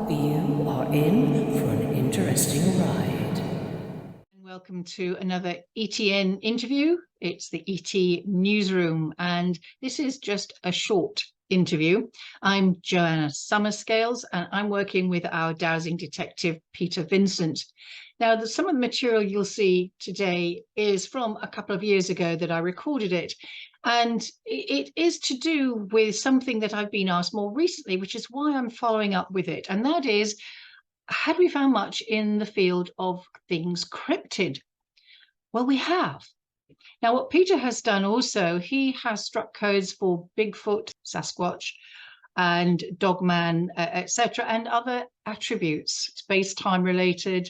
You are in for an interesting ride. Welcome to another ETN interview. It's the ET Newsroom, and this is just a short interview. I'm Joanna Summerscales, and I'm working with our dowsing detective, Peter Vincent. Now, some of the material you'll see today is from a couple of years ago that I recorded it, and it is to do with something that I've been asked more recently, which is why I'm following up with it, and that is, had we found much in the field of things cryptid? Well, we have. Now, what Peter has done also, he has struck codes for Bigfoot, Sasquatch, and Dogman, etc., and other attributes, space-time related,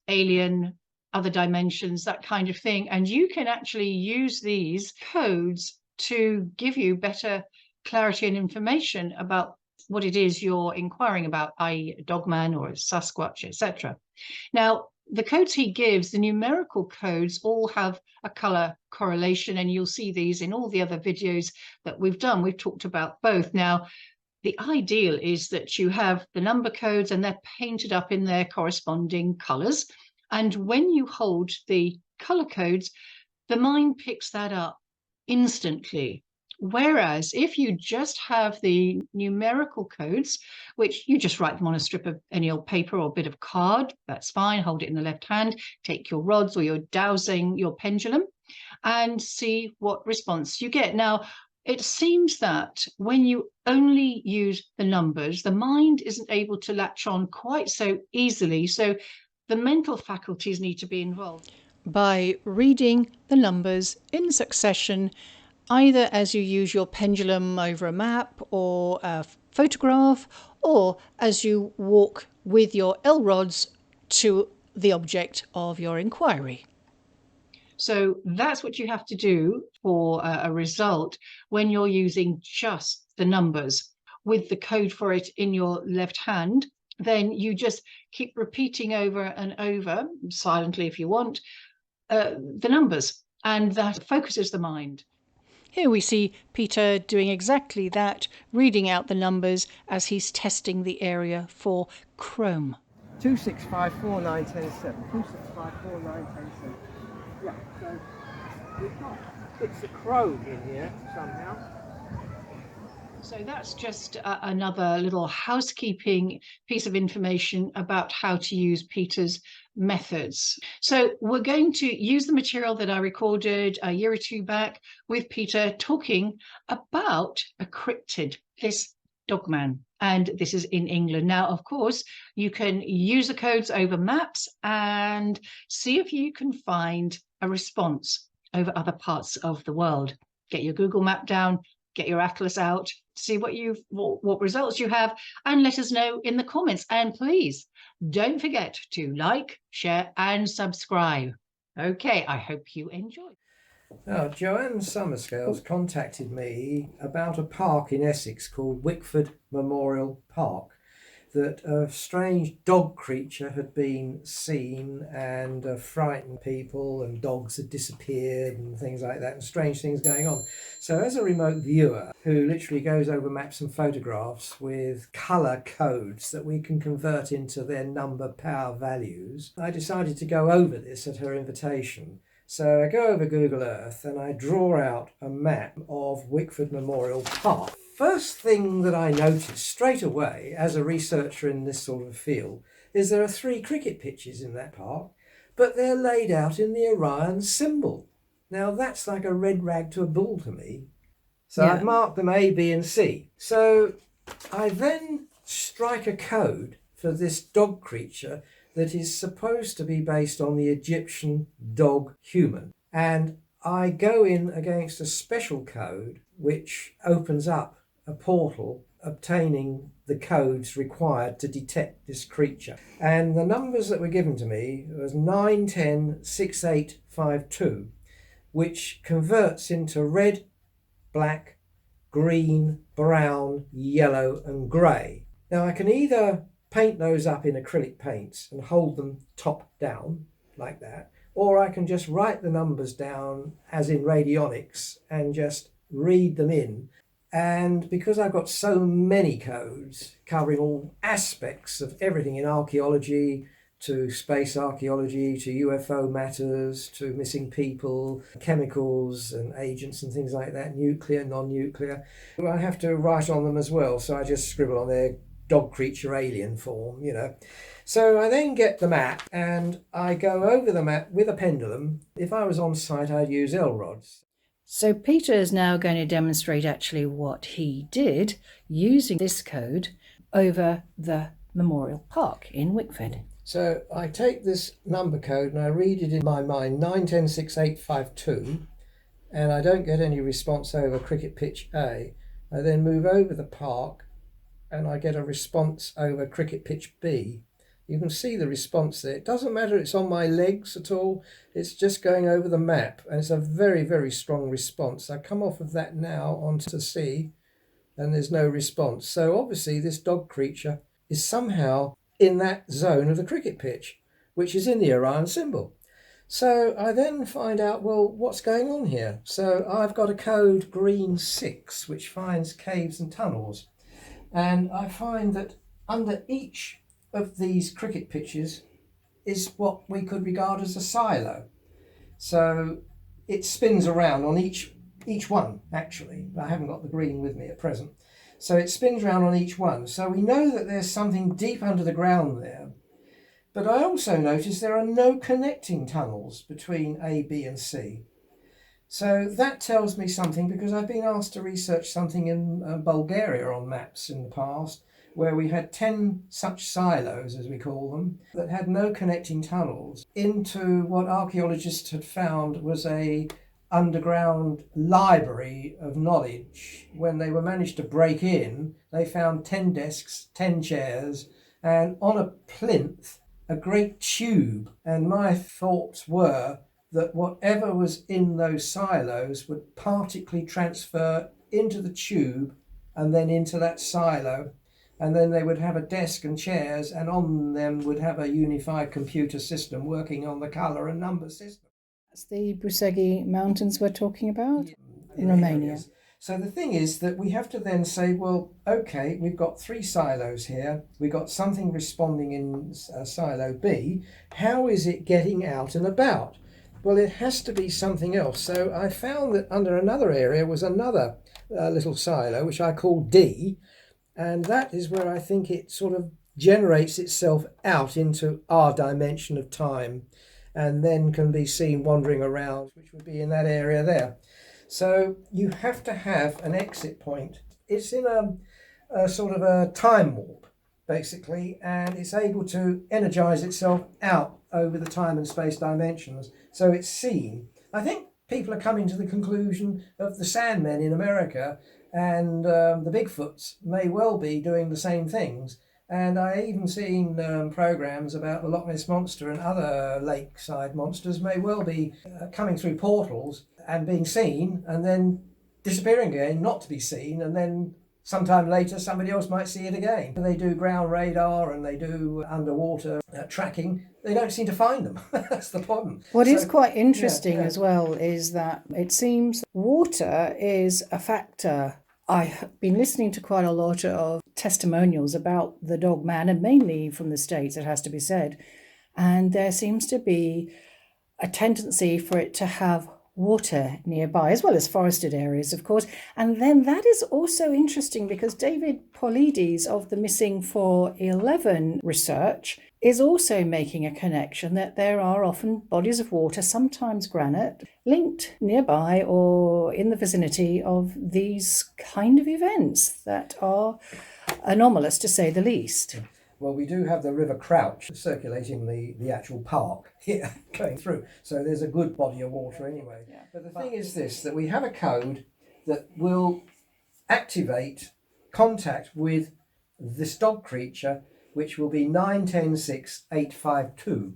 alien, other dimensions, that kind of thing. And you can actually use these codes to give you better clarity and information about what it is you're inquiring about, i.e. a Dogman or a Sasquatch, etc. Now, the codes he gives, the numerical codes, all have a color correlation, and you'll see these in all the other videos that we've done. We've talked about both. Now, the ideal is that you have the number codes and they're painted up in their corresponding colors. And when you hold the color codes, the mind picks that up instantly. Whereas if you just have the numerical codes, which you just write them on a strip of any old paper or a bit of card, that's fine, hold it in the left hand, take your rods or your dowsing, your pendulum, and see what response you get. Now, it seems that when you only use the numbers, the mind isn't able to latch on quite so easily. So the mental faculties need to be involved by reading the numbers in succession, either as you use your pendulum over a map or a photograph, or as you walk with your L-rods to the object of your inquiry. So that's what you have to do for a result when you're using just the numbers with the code for it in your left hand. Then you just keep repeating over and over, silently if you want, the numbers, and that focuses the mind. Here we see Peter doing exactly that, reading out the numbers as he's testing the area for chrome. 2654910 2654910. Yeah, so we've got bits of chrome in here somehow. So that's just another little housekeeping piece of information about how to use Peter's methods. So we're going to use the material that I recorded a year or two back with Peter talking about a cryptid, this Dogman, and this is in England. Now, of course, you can use the codes over maps and see if you can find a response over other parts of the world. Get your Google map down, get your atlas out, see what results you have, and let us know in the comments. And please don't forget to like, share, and subscribe. Okay, I hope you enjoy. Now, Joanne Summerscales contacted me about a park in Essex called Wickford Memorial Park, that a strange dog creature had been seen and frightened people, and dogs had disappeared and things like that, and strange things going on. So as a remote viewer who literally goes over maps and photographs with colour codes that we can convert into their number power values, I decided to go over this at her invitation. So I go over Google Earth and I draw out a map of Wickford Memorial Park. First thing that I noticed straight away as a researcher in this sort of field is there are 3 cricket pitches in that park, but they're laid out in the Orion symbol. Now that's like a red rag to a bull to me. So yeah. I've marked them A, B and C. So I then strike a code for this dog creature that is supposed to be based on the Egyptian dog human. And I go in against a special code which opens up a portal obtaining the codes required to detect this creature. And the numbers that were given to me was 9106852, which converts into red, black, green, brown, yellow and grey. Now I can either paint those up in acrylic paints and hold them top down like that, or I can just write the numbers down as in radionics and just read them in And because I've got so many codes covering all aspects of everything in archaeology, to space archaeology, to UFO matters, to missing people, chemicals and agents and things like that, nuclear, non-nuclear, I have to write on them as well. So I just scribble on their dog creature alien form, you know. So I then get the map and I go over the map with a pendulum. If I was on site, I'd use L rods. So Peter is now going to demonstrate actually what he did using this code over the Memorial Park in Wickford. So I take this number code and I read it in my mind, 9106852, and I don't get any response over cricket pitch A. I then move over the park and I get a response over cricket pitch B. You can see the response there. It doesn't matter it's on my legs at all. It's just going over the map, and it's a very, very strong response. I come off of that now onto C, and there's no response. So obviously this dog creature is somehow in that zone of the cricket pitch, which is in the Orion symbol. So I then find out, well, what's going on here? So I've got a code green 6, which finds caves and tunnels. And I find that under each of these cricket pitches is what we could regard as a silo. So it spins around on each one, actually. I haven't got the green with me at present. So it spins around on each one. So we know that there's something deep under the ground there. But I also notice there are no connecting tunnels between A, B and C. So that tells me something, because I've been asked to research something in Bulgaria on maps in the past, where we had 10 such silos, as we call them, that had no connecting tunnels into what archaeologists had found was a underground library of knowledge. When they were managed to break in, they found 10 desks, 10 chairs, and on a plinth, a great tube. And my thoughts were that whatever was in those silos would partically transfer into the tube and then into that silo. And then they would have a desk and chairs, and on them would have a unified computer system working on the colour and number system. That's the Brusegi Mountains we're talking about in Yeah, Romania. areas. So the thing is that we have to then say, well, okay, we've got 3 silos here. We've got something responding in silo B. How is it getting out and about? Well, it has to be something else. So I found that under another area was another little silo, which I call D. And that is where I think it sort of generates itself out into our dimension of time, and then can be seen wandering around, which would be in that area there. So you have to have an exit point. It's in a sort of a time warp, basically, and it's able to energize itself out over the time and space dimensions. So it's seen. I think people are coming to the conclusion of the Sandmen in America, and the Bigfoots may well be doing the same things. And I even seen programs about the Loch Ness Monster and other lakeside monsters may well be coming through portals and being seen and then disappearing again, not to be seen, and then sometime later somebody else might see it again. They do ground radar and they do underwater tracking. They don't seem to find them. That's the problem. What is quite interesting as well is that it seems water is a factor. I've been listening to quite a lot of testimonials about the Dogman, and mainly from the States, it has to be said. And there seems to be a tendency for it to have water nearby, as well as forested areas, of course. And then that is also interesting because David Paulides of the Missing 411 research is also making a connection that there are often bodies of water, sometimes granite, linked nearby or in the vicinity of these kind of events that are anomalous, to say the least. Well, we do have the River Crouch circulating the actual park here going through. So there's a good body of water anyway. Yeah. But the thing is this, that we have a code that will activate contact with this dog creature, which will be 9106852.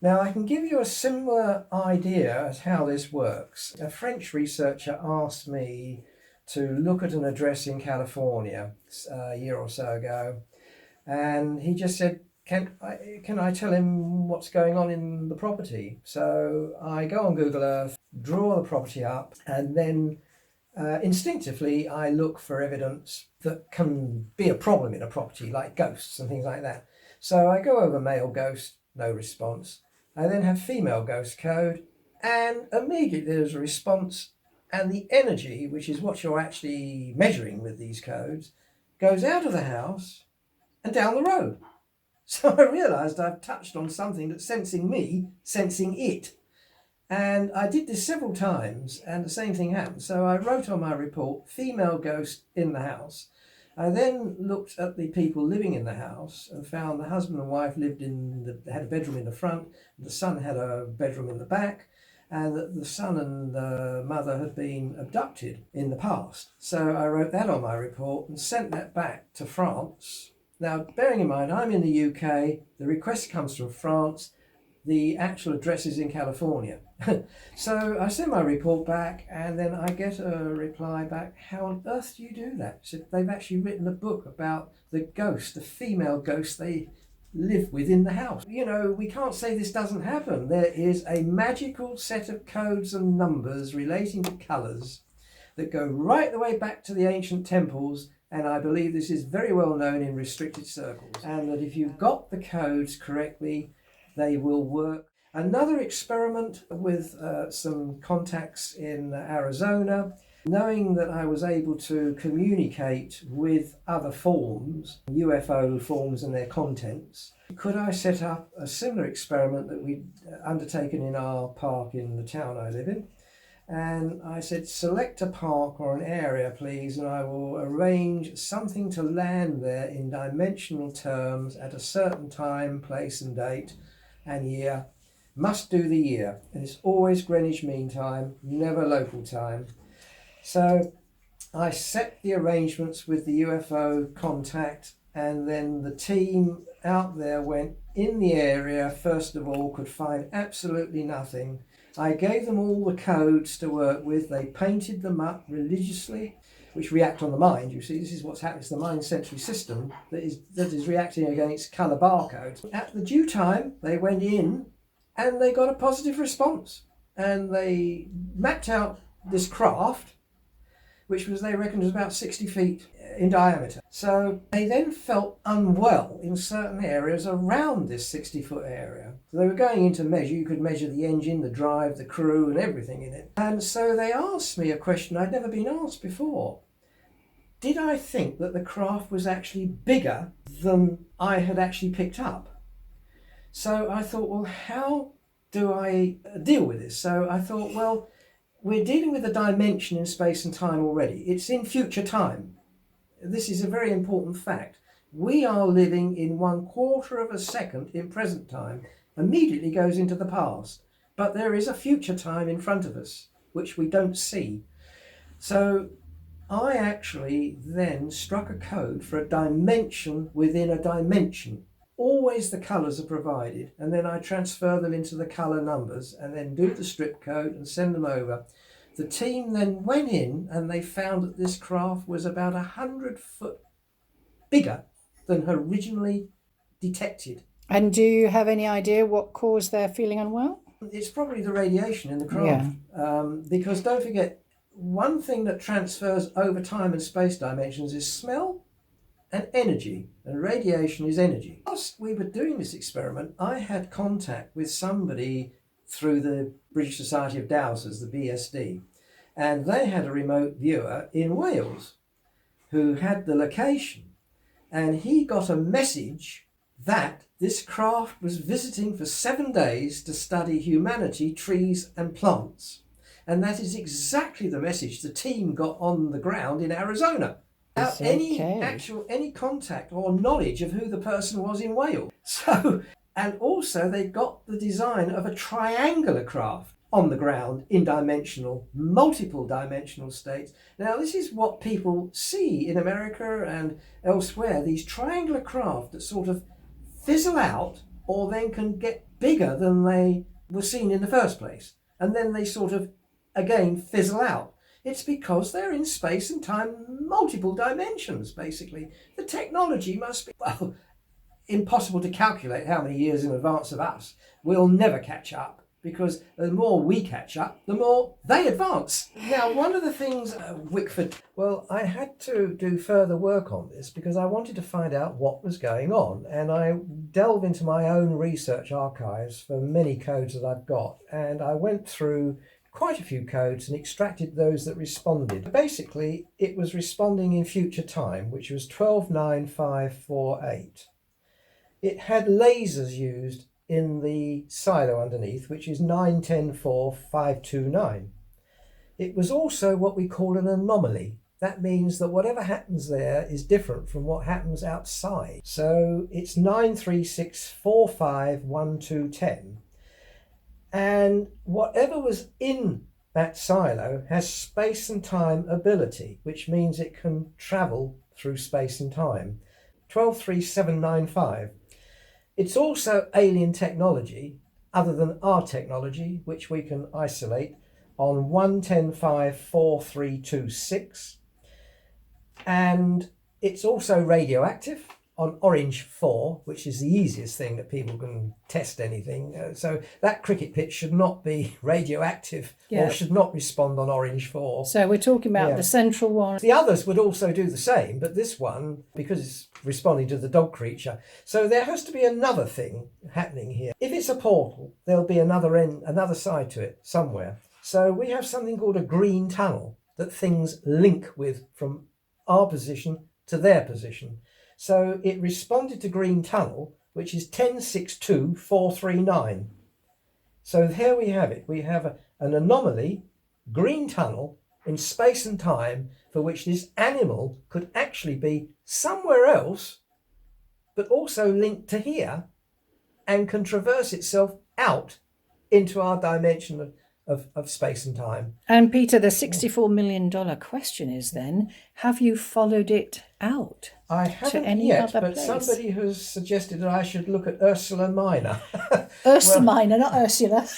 Now, I can give you a similar idea as how this works. A French researcher asked me to look at an address in California a year or so ago. And he just said, can I tell him what's going on in the property? So I go on Google Earth, draw the property up, and then Instinctively, I look for evidence that can be a problem in a property, like ghosts and things like that. So I go over male ghost, no response. I then have female ghost code, and immediately there's a response, and the energy, which is what you're actually measuring with these codes, goes out of the house and down the road. So I realised I've touched on something that's sensing me, sensing it. And I did this several times, and the same thing happened. So I wrote on my report, female ghost in the house. I then looked at the people living in the house and found the husband and wife had a bedroom in the front, the son had a bedroom in the back, and that the son and the mother had been abducted in the past. So I wrote that on my report and sent that back to France. Now, bearing in mind, I'm in the UK, the request comes from France, the actual address is in California. So I send my report back, and then I get a reply back, how on earth do you do that? So they've actually written a book about the ghost, the female ghost they live within the house. You know, we can't say this doesn't happen. There is a magical set of codes and numbers relating to colours that go right the way back to the ancient temples, and I believe this is very well known in restricted circles, and that if you've got the codes correctly, they will work. Another experiment with some contacts in Arizona, knowing that I was able to communicate with other forms, UFO forms and their contents, could I set up a similar experiment that we'd undertaken in our park in the town I live in? And I said, select a park or an area, please, and I will arrange something to land there in dimensional terms at a certain time, place and date and year. Must do the year, and it's always Greenwich Mean Time, never local time. So I set the arrangements with the UFO contact, and then the team out there went in the area, first of all, could find absolutely nothing. I gave them all the codes to work with. They painted them up religiously, which react on the mind. You see, this is what's happening. It's the mind sensory system that is reacting against colour barcodes. At the due time, they went in and they got a positive response. And they mapped out this craft, which was, they reckoned, was about 60 feet in diameter. So they then felt unwell in certain areas around this 60-foot area. So they were going in to measure. You could measure the engine, the drive, the crew and everything in it. And so they asked me a question I'd never been asked before. Did I think that the craft was actually bigger than I had actually picked up? So I thought, well, how do I deal with this? So I thought, well, we're dealing with a dimension in space and time already. It's in future time. This is a very important fact. We are living in 1/4 of a second in present time, immediately goes into the past. But there is a future time in front of us, which we don't see. So I actually then struck a code for a dimension within a dimension. Always the colours are provided, and then I transfer them into the colour numbers and then do the strip code and send them over. The team then went in and they found that this craft was about 100 foot bigger than originally detected. And do you have any idea what caused their feeling unwell? It's probably the radiation in the craft. Because don't forget, one thing that transfers over time and space dimensions is smell and energy, and radiation is energy. Whilst we were doing this experiment, I had contact with somebody through the British Society of Dowsers, the BSD, and they had a remote viewer in Wales who had the location, and he got a message that this craft was visiting for 7 days to study humanity, trees and plants. And that is exactly the message the team got on the ground in Arizona, without any contact or knowledge of who the person was in Wales. So, and also they got the design of a triangular craft on the ground in multiple dimensional states. Now this is what people see in America and elsewhere, these triangular craft that sort of fizzle out or then can get bigger than they were seen in the first place. And then they sort of, again, fizzle out. It's because they're in space and time, multiple dimensions, basically. The technology must be, well, impossible to calculate how many years in advance of us. We'll never catch up because the more we catch up, the more they advance. Now, one of the things, Wickford, well, I had to do further work on this because I wanted to find out what was going on, and I delve into my own research archives for many codes that I've got, and I went through quite a few codes and extracted those that responded. Basically, it was responding in future time, which was 129548. It had lasers used in the silo underneath, which is 9104 It was also what we call an anomaly. That means that whatever happens there is different from what happens outside. So it's 936451210. And whatever was in that silo has space and time ability, which means it can travel through space and time. 123795. It's also alien technology, other than our technology, which we can isolate on 11054326. And it's also radioactive on orange 4, which is the easiest thing that people can test anything. So that cricket pitch should not be radioactive or should not respond on orange 4. So we're talking about the central one. The others would also do the same, but this one, because it's responding to the dog creature. So there has to be another thing happening here. If it's a portal, there'll be another side to it somewhere. So we have something called a green tunnel that things link with from our position to their position. So it responded to green tunnel, which is 1062439. So here we have it. We have an anomaly, green tunnel, in space and time, for which this animal could actually be somewhere else, but also linked to here, and can traverse itself out into our dimension of space and time. And Peter, the $64 million question is then, have you followed it out? I haven't any yet, other but place? somebody has suggested that I should look at Ursula Minor. Ursula Minor, not Ursula.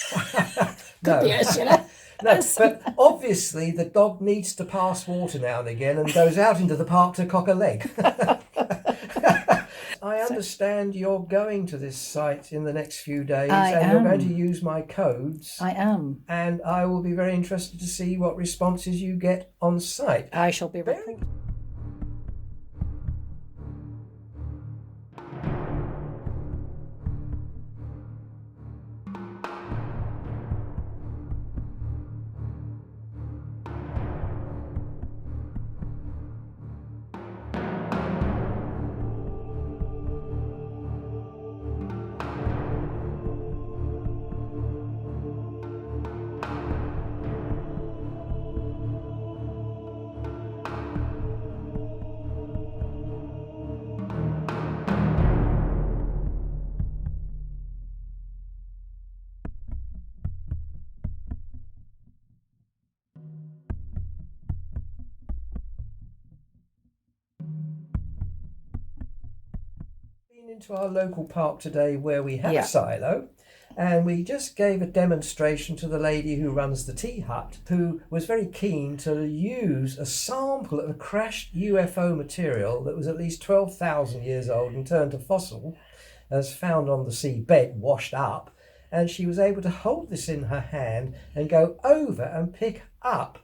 Could be Ursula. No, but obviously the dog needs to pass water now and again and goes out into the park to cock a leg. I understand you're going to this site in the next few days you're going to use my codes. I am. And I will be very interested to see what responses you get on site. I shall be reporting. Into our local park today where we have a silo, and we just gave a demonstration to the lady who runs the tea hut, who was very keen to use a sample of a crashed UFO material that was at least 12,000 years old and turned to fossil, as found on the seabed, washed up, and she was able to hold this in her hand and go over and pick up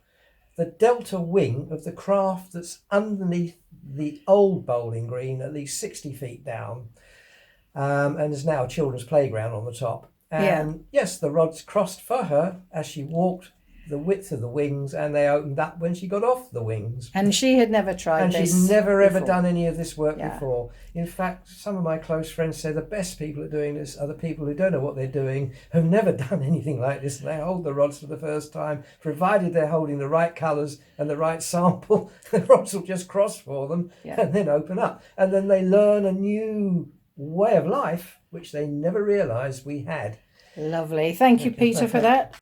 the delta wing of the craft that's underneath the old bowling green, at least 60 feet down, and there's now a children's playground on the top. And yes, the rods crossed for her as she walked the width of the wings, and they opened up when she got off the wings. And she had never tried this. And she's never ever done any of this work before. In fact, some of my close friends say the best people at doing this are the people who don't know what they're doing, who've never done anything like this, and they hold the rods for the first time, provided they're holding the right colours and the right sample. The rods will just cross for them and then open up. And then they learn a new way of life, which they never realised we had. Lovely. Thank you, Peter, for that.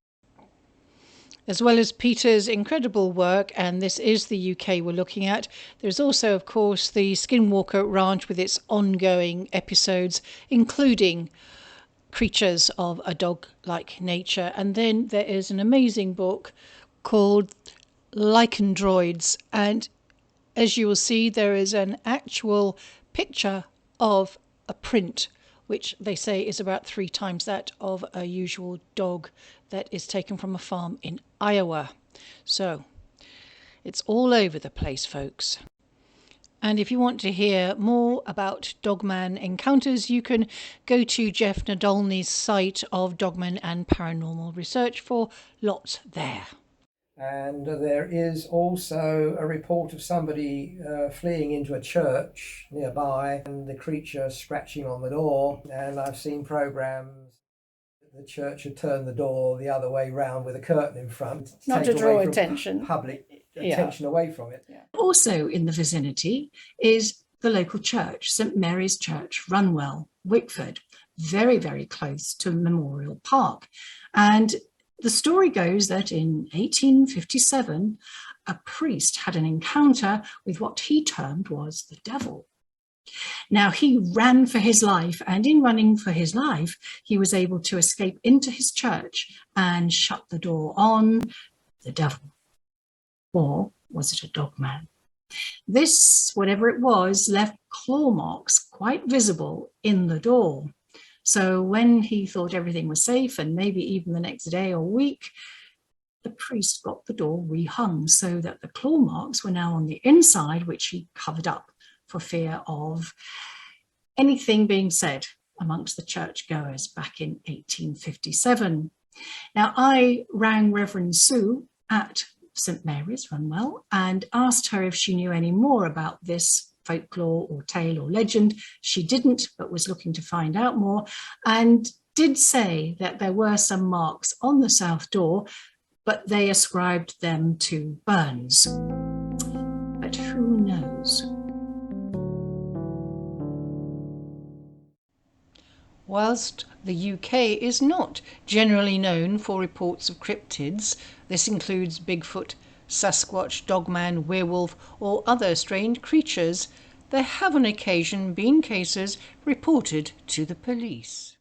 As well as Peter's incredible work, and this is the UK we're looking at, there's also, of course, the Skinwalker Ranch with its ongoing episodes, including creatures of a dog-like nature. And then there is an amazing book called Lycandroids. And as you will see, there is an actual picture of a print, which they say is about 3 times that of a usual dog that is taken from a farm in Iowa. So it's all over the place, folks. And if you want to hear more about Dogman encounters, you can go to Jeff Nadolny's site of Dogman and Paranormal Research for lots there. And there is also a report of somebody fleeing into a church nearby and the creature scratching on the door. And I've seen programs. The church had turned the door the other way round with a curtain in front. Not to draw attention. Public attention away from it. Yeah. Also in the vicinity is the local church, St Mary's Church, Runwell, Wickford, very, very close to Memorial Park. And the story goes that in 1857, a priest had an encounter with what he termed was the devil. Now, he ran for his life, and in running for his life, he was able to escape into his church and shut the door on the devil. Or was it a dogman? This, whatever it was, left claw marks quite visible in the door. So when he thought everything was safe, and maybe even the next day or week, the priest got the door rehung so that the claw marks were now on the inside, which he covered up for fear of anything being said amongst the churchgoers back in 1857. Now, I rang Reverend Sue at St Mary's, Runwell, and asked her if she knew any more about this folklore or tale or legend. She didn't, but was looking to find out more, and did say that there were some marks on the south door, but they ascribed them to burns. But who knows? Whilst the UK is not generally known for reports of cryptids, this includes Bigfoot, Sasquatch, Dogman, werewolf or other strange creatures, there have on occasion been cases reported to the police.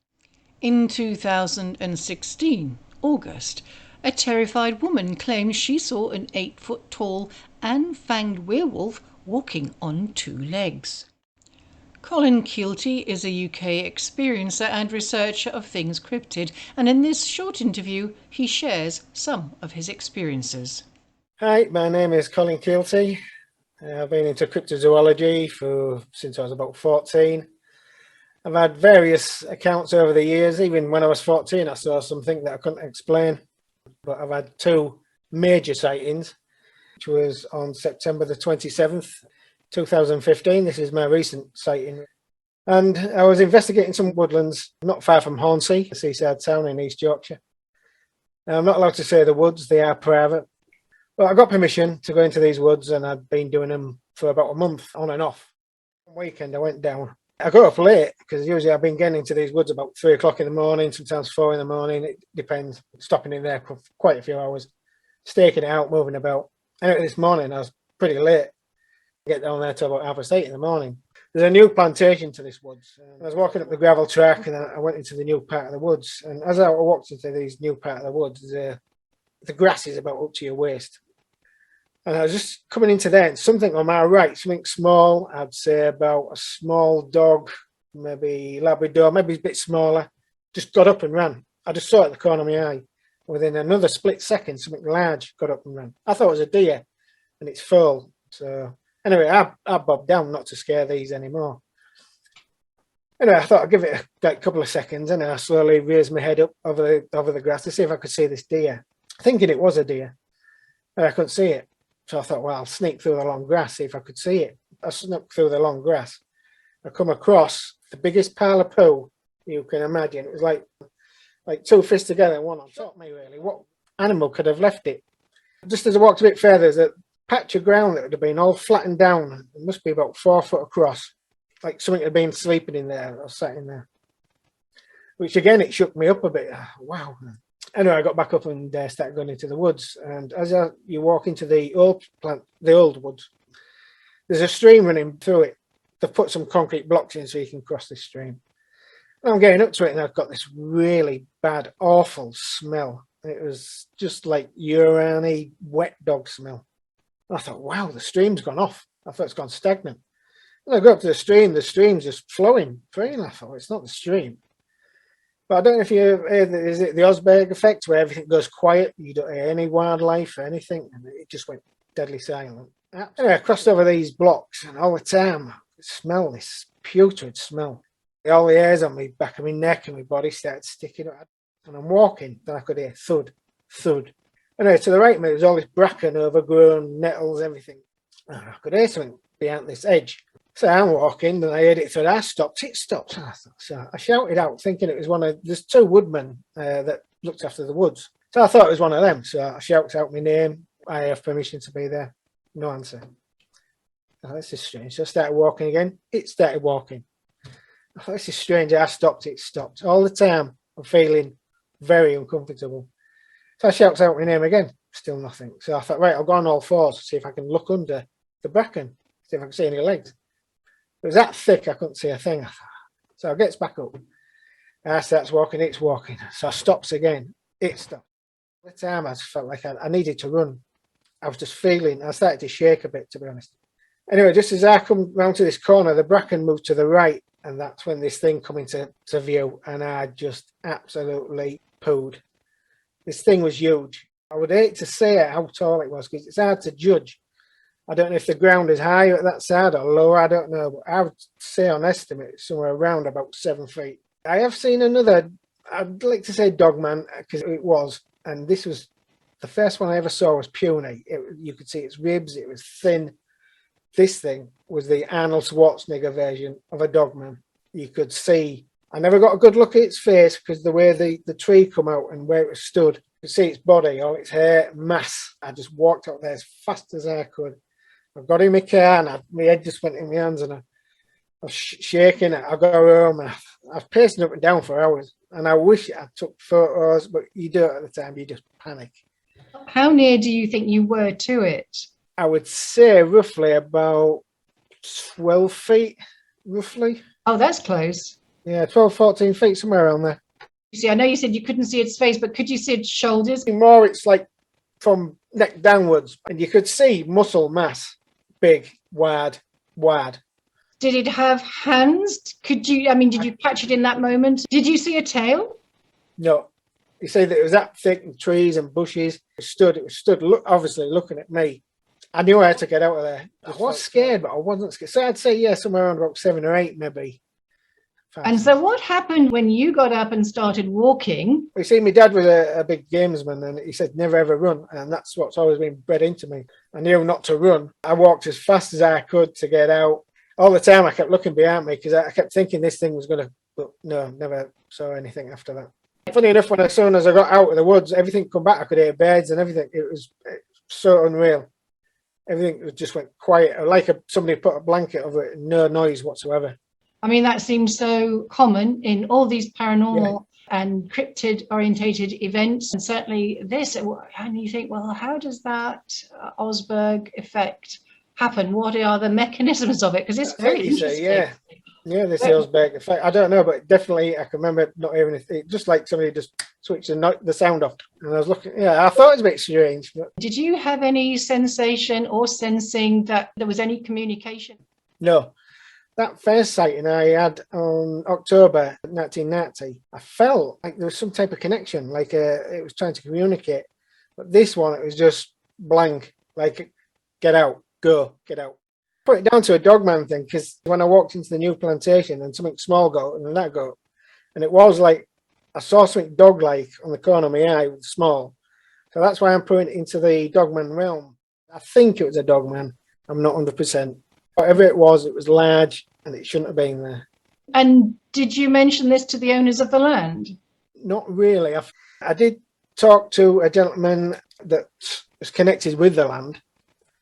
In 2016, August, a terrified woman claimed she saw an 8-foot-tall and fanged werewolf walking on 2 legs. Colin Keelty is a UK experiencer and researcher of things cryptid, and in this short interview he shares some of his experiences. Hi, my name is Colin Keelty. I've been into cryptozoology since I was about 14. I've had various accounts over the years. Even when I was 14 I saw something that I couldn't explain. But I've had 2 major sightings, which was on September the 27th, 2015. This is my recent sighting. And I was investigating some woodlands not far from Hornsea, a seaside town in East Yorkshire. Now, I'm not allowed to say the woods, they are private. But I got permission to go into these woods, and I'd been doing them for about a month on and off. One weekend I went down. I got up late because usually I've been getting into these woods about 3 o'clock in the morning, sometimes 4 in the morning. It depends. Stopping in there for quite a few hours, staking it out, moving about. Anyway, this morning I was pretty late. I get down there till about 8:30 in the morning. There's a new plantation to this woods. I was walking up the gravel track, and I went into the new part of the woods. And as I walked into this new part of the woods, the grass is about up to your waist. And I was just coming into there, and something on my right, something small, I'd say about a small dog, maybe Labrador, maybe a bit smaller, just got up and ran. I just saw it at the corner of my eye. Within another split second, something large got up and ran. I thought it was a deer, and it's full. So anyway, I bobbed down not to scare these anymore. Anyway, I thought I'd give it a couple of seconds, and I slowly raised my head up over the grass to see if I could see this deer, thinking it was a deer, and I couldn't see it. So I thought, well, I'll sneak through the long grass, see if I could see it. I snuck through the long grass. I come across the biggest pile of poo you can imagine. It was like 2 fists together and one on top of me, really. What animal could have left it? Just as I walked a bit further, there's a patch of ground that would have been all flattened down. It must be about 4 foot across. Like something had been sleeping in there or sat in there. Which again, it shook me up a bit. Wow. Anyway, I got back up and started going into the woods. And as you walk into the old woods, there's a stream running through it. They've put some concrete blocks in so you can cross this stream. And I'm getting up to it, and I've got this really bad, awful smell. It was just like urine-y, wet dog smell. And I thought, wow, the stream's gone off. I thought it's gone stagnant. And I go up to the stream's just flowing free, and I thought, it's not the stream. But I don't know if you is it the Osberg effect where everything goes quiet, you don't hear any wildlife or anything, and it just went deadly silent. Anyway, I crossed over these blocks, and all the time I smell this putrid smell. All the hairs on my back of my neck and my body started sticking up. And I'm walking, then I could hear thud, thud. Anyway, to the right of me, there's all this bracken, overgrown, nettles, everything. And I could hear something behind this edge. So I'm walking, and I heard it thud. I stopped, it stopped. So I shouted out, thinking it was there's two woodmen that looked after the woods. So I thought it was one of them. So I shouted out my name. I have permission to be there. No answer. Oh, this is strange. So I started walking again. It started walking. I thought, this is strange. I stopped, it stopped. All the time, I'm feeling very uncomfortable. So I shouted out my name again. Still nothing. So I thought, right, I'll go on all fours to see if I can look under the bracken, see if I can see any legs. It was that thick, I couldn't see a thing. So I gets back up. I starts walking, it's walking. So I stops again. It stopped. At the time, I just felt like I needed to run. I was just feeling, I started to shake a bit, to be honest. Anyway, just as I come round to this corner, the bracken moved to the right, and that's when this thing come into view, and I just absolutely pooed. This thing was huge. I would hate to say how tall it was, because it's hard to judge. I don't know if the ground is higher at that side or lower, I don't know, but I would say on estimate somewhere around about 7 feet. I have seen another, I'd like to say Dogman, because it was, and this was, the first one I ever saw was puny. You could see its ribs, it was thin. This thing was the Arnold Schwarzenegger version of a Dogman. You could see, I never got a good look at its face because the way the tree come out and where it was stood, you could see its body, all its hair, mass. I just walked out there as fast as I could. I got in my car and my head just went in my hands, and I was shaking. I got home and I was pacing up and down for hours, and I wish I took photos, but you do it at the time, you just panic. How near do you think you were to it? I would say roughly about 12 feet, roughly. Oh, that's close. Yeah, 12, 14 feet, somewhere around there. You see, I know you said you couldn't see its face, but could you see its shoulders? More, it's like from neck downwards, and you could see muscle mass, big, wide. Did it have hands? Did you catch it in that moment? Did you see a tail? No. You say that it was that thick in trees and bushes. It was stood obviously looking at me. I knew I had to get out of there. I was scared, but I wasn't scared. So I'd say, yeah, somewhere around about 7 or 8, maybe. And so what happened when you got up and started walking? You see, my dad was a big gamesman, and he said, never ever run. And that's what's always been bred into me. I knew not to run. I walked as fast as I could to get out. All the time I kept looking behind me because I kept thinking this thing was going to, but no, never saw anything after that. Funny enough, as soon as I got out of the woods, everything come back. I could hear birds and everything. It was so unreal. Everything just went quiet, like somebody put a blanket over it, no noise whatsoever. I mean, that seems so common in all these paranormal and cryptid orientated events, and certainly this. And you think, well, how does that Osberg effect happen? What are the mechanisms of it? Because it's very interesting. Yeah, this Osberg effect. I don't know, but definitely I can remember not hearing it. Just like somebody just switched the sound off, and I was looking. Yeah, I thought it was a bit strange. But did you have any sensation or sensing that there was any communication? No. That first sighting I had on October 1990, I felt like there was some type of connection, like it was trying to communicate. But this one, it was just blank, like get out, go, get out. Put it down to a Dogman thing, because when I walked into the new plantation and something small got and that got, and it was like I saw something dog-like on the corner of my eye with small. So that's why I'm putting it into the Dogman realm. I think it was a Dogman. I'm not 100%. Whatever it was large and it shouldn't have been there. And did you mention this to the owners of the land? Not really. I did talk to a gentleman that was connected with the land.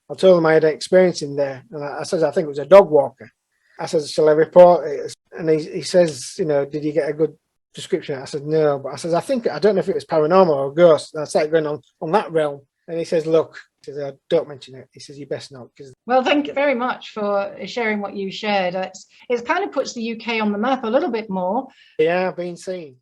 I told him I had an experience in there, and I said I think it was a dog walker. I said, shall I report it? And he says, did you get a good description? I said, no, but I don't know if it was paranormal or ghost. And I started going on that realm, and he says, look, he says, don't mention it. He says, you best not. Well, thank you very much for sharing what you shared. It kind of puts the UK on the map a little bit more. Yeah, been seen.